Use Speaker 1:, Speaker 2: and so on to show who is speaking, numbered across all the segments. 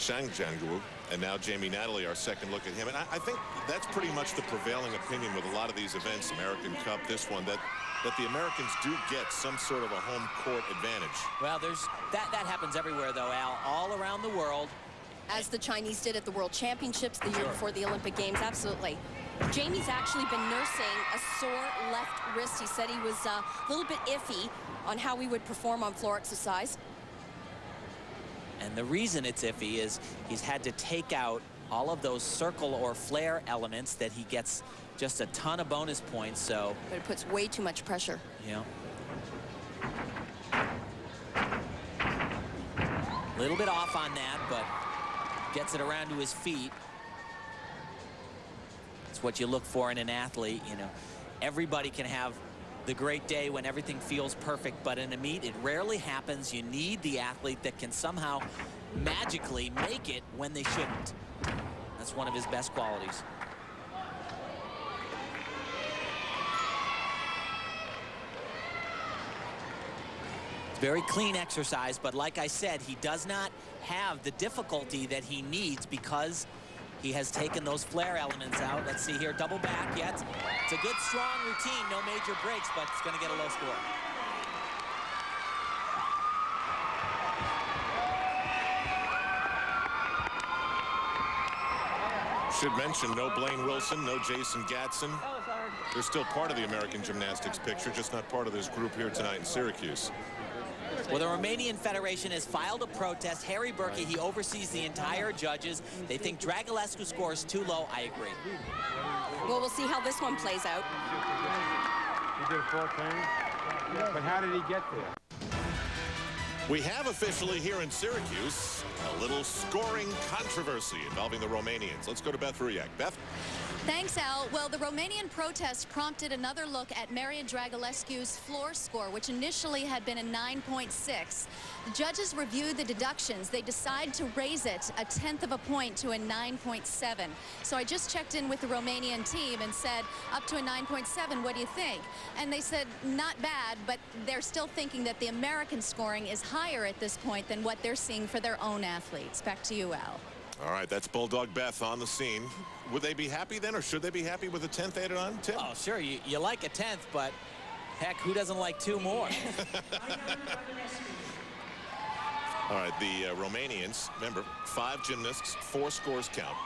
Speaker 1: Zhang Zhangguo, and now Natalie, our second look at him. And I think that's pretty much the prevailing opinion with a lot of these events, American Cup, this one, that the Americans do get some sort of a home court advantage.
Speaker 2: Well, that happens everywhere, though, Al, all around the world.
Speaker 3: As the Chinese did at the World Championships the year before the Olympic Games, absolutely. Jamie's actually been nursing a sore left wrist. He said he was a little bit iffy on how he would perform on floor exercise.
Speaker 2: And the reason it's iffy is he's had to take out all of those circle or flare elements that he gets just a ton of bonus points, so.
Speaker 3: But it puts way too much pressure.
Speaker 2: Yeah. A little bit off on that, but gets it around to his feet. It's what you look for in an athlete, you know. Everybody can have the great day when everything feels perfect, but in a meet, it rarely happens. You need the athlete that can somehow magically make it when they shouldn't. That's one of his best qualities. It's very clean exercise, but like I said, he does not have the difficulty that he needs because he has taken those flare elements out. Let's see here, double back yet. It's a good, strong routine, no major breaks, but it's going to get a low score.
Speaker 1: Should mention no Blaine Wilson, no Jason Gatson. They're still part of the American gymnastics picture, just not part of this group here tonight in Syracuse.
Speaker 2: Well, the Romanian Federation has filed a protest. Harry Burke, he oversees the entire judges. They think Dragulescu scores too low. I agree.
Speaker 3: Well, we'll see how this one plays out.
Speaker 4: He did 4 things, but how did he get there?
Speaker 1: We have officially here in Syracuse a little scoring controversy involving the Romanians. Let's go to Beth Ruyak. Beth?
Speaker 5: Thanks, Al. Well, the Romanian protest prompted another look at Marian Dragulescu's floor score, which initially had been a 9.6. The judges reviewed the deductions. They decide to raise it a 1/10 of a point to a 9.7. So I just checked in with the Romanian team and said, up to a 9.7, what do you think? And they said, not bad, but they're still thinking that the American scoring is higher at this point than what they're seeing for their own athletes. Back to you, Al.
Speaker 1: All right, that's Bulldog Beth on the scene. Would they be happy then, or should they be happy with a 10th added on, Tim?
Speaker 2: Oh, sure, you like a 10th, but heck, who doesn't like 2 more?
Speaker 1: All right, the Romanians, remember, 5 gymnasts, 4 scores count.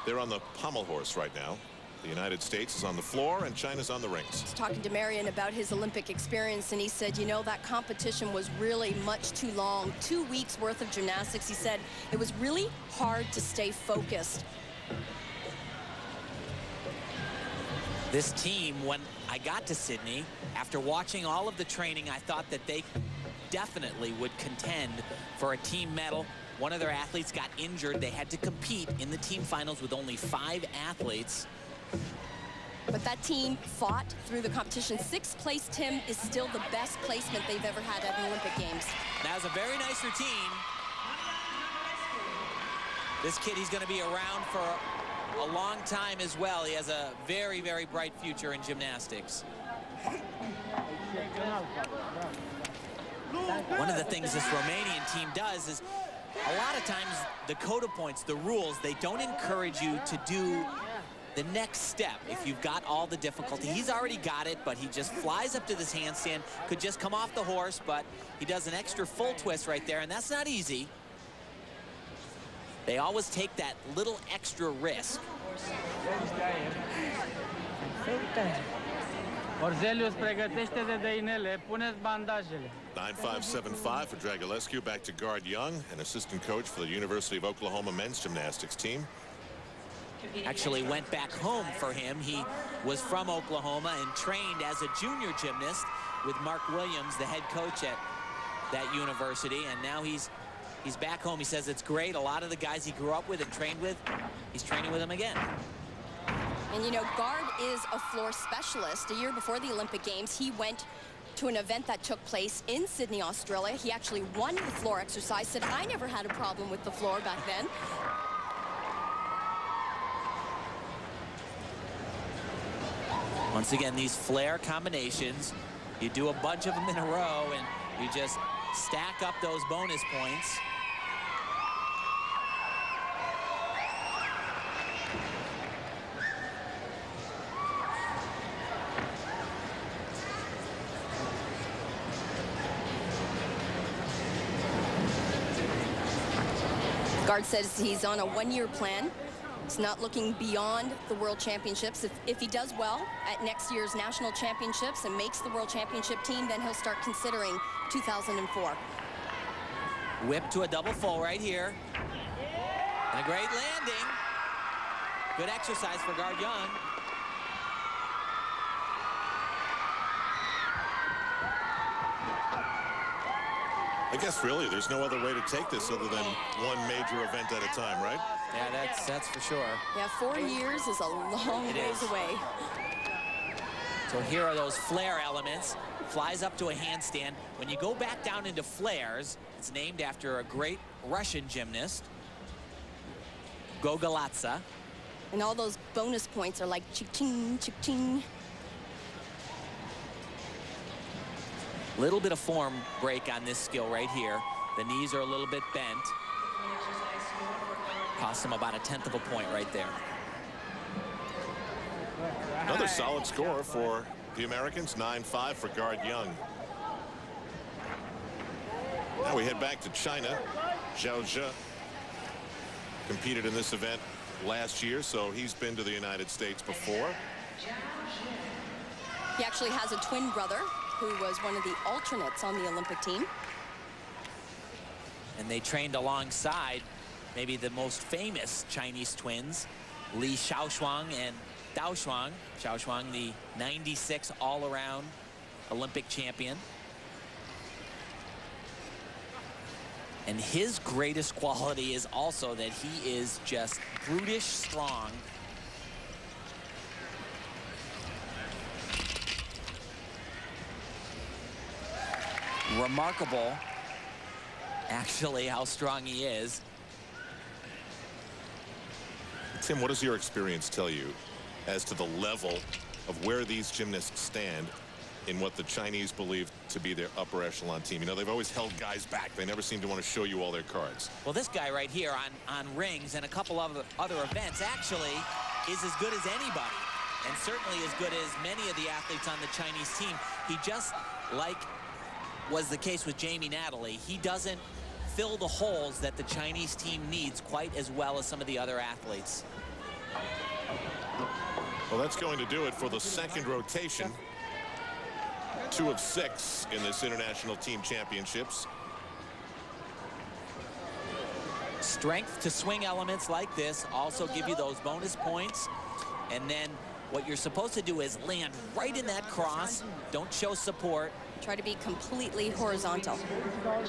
Speaker 1: They're on the Pommel horse right now. The United States is on the floor and China's on the rings.
Speaker 3: I was talking to Marian about his Olympic experience, and he said, you know, that competition was really much too long. 2 weeks worth of gymnastics. He said it was really hard to stay focused.
Speaker 2: This team, when I got to Sydney, after watching all of the training, I thought that they definitely would contend for a team medal. One of their athletes got injured. They had to compete in the team finals with only 5 athletes.
Speaker 3: But that team fought through the competition. 6th place, Tim, is still the best placement they've ever had at the Olympic Games.
Speaker 2: That was a very nice routine. This kid, he's going to be around for a long time as well. He has a very, very bright future in gymnastics. One of the things this Romanian team does is a lot of times the code of points, the rules, they don't encourage you to do the next step if you've got all the difficulty. He's already got it, but he just flies up to this handstand, could just come off the horse, but he does an extra full twist right there, and that's not easy. They always take that little extra risk.
Speaker 4: Orzelius, pregătește de dăinele, puneți bandajele.
Speaker 1: 9.575 for Dragulescu, back to guard Young, an assistant coach for the University of Oklahoma men's gymnastics team.
Speaker 2: Actually went back home for him. He was from Oklahoma and trained as a junior gymnast with Mark Williams, the head coach at that university, and now he's back home. He says it's great. A lot of the guys he grew up with and trained with, he's training with them again.
Speaker 3: And you know, guard is a floor specialist. A year before the Olympic Games, he went to an event that took place in Sydney, Australia. He actually won the floor exercise, said, I never had a problem with the floor back then.
Speaker 2: Once again, these flare combinations, you do a bunch of them in a row and you just stack up those bonus points.
Speaker 3: Guard says he's on a one-year plan. He's not looking beyond the World Championships. If he does well at next year's National Championships and makes the World Championship team, then he'll start considering 2004.
Speaker 2: Whip to a double full right here. And a great landing. Good exercise for Guard Young.
Speaker 1: I guess really there's no other way to take this other than one major event at a time, right?
Speaker 2: Yeah, that's for sure.
Speaker 3: Yeah, 4 years is a long ways away.
Speaker 2: So here are those flare elements. Flies up to a handstand. When you go back down into flares, it's named after a great Russian gymnast, Gogolatsa.
Speaker 3: And all those bonus points are like ching, ching, ching.
Speaker 2: Little bit of form break on this skill right here. The knees are a little bit bent. Costs him about 1/10 of a point right there.
Speaker 1: Another solid score for the Americans, 9-5 for Guard Young. Now we head back to China. Zhao Zhe competed in this event last year, so he's been to the United States before.
Speaker 3: He actually has a twin brother who was one of the alternates on the Olympic team.
Speaker 2: And they trained alongside maybe the most famous Chinese twins, Li Shaoshuang and Dao Shuang. Shaoshuang, the 96 all-around Olympic champion. And his greatest quality is also that he is just brutish strong. Remarkable, actually, how strong he is.
Speaker 1: Tim, what does your experience tell you as to the level of where these gymnasts stand in what the Chinese believe to be their upper echelon team? You know, they've always held guys back. They never seem to want to show you all their cards.
Speaker 2: Well, this guy right here on rings and a couple of other events actually is as good as anybody, and certainly as good as many of the athletes on the Chinese team. He just, like was the case with Natalie, he doesn't fill the holes that the Chinese team needs quite as well as some of the other athletes.
Speaker 1: Well, that's going to do it for the second rotation. 2 of 6 in this International Team Championships.
Speaker 2: Strength to swing elements like this also give you those bonus points. And then what you're supposed to do is land right in that cross. Don't show support.
Speaker 3: Try to be completely horizontal.
Speaker 1: Zhao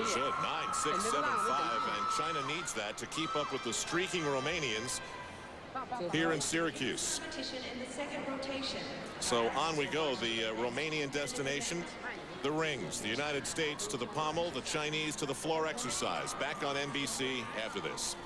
Speaker 1: Zhe, 9-6, 7-5, and China needs that to keep up with the streaking Romanians here in Syracuse. So on we go. The Romanian destination, the rings. The United States to the pommel, the Chinese to the floor exercise. Back on NBC after this.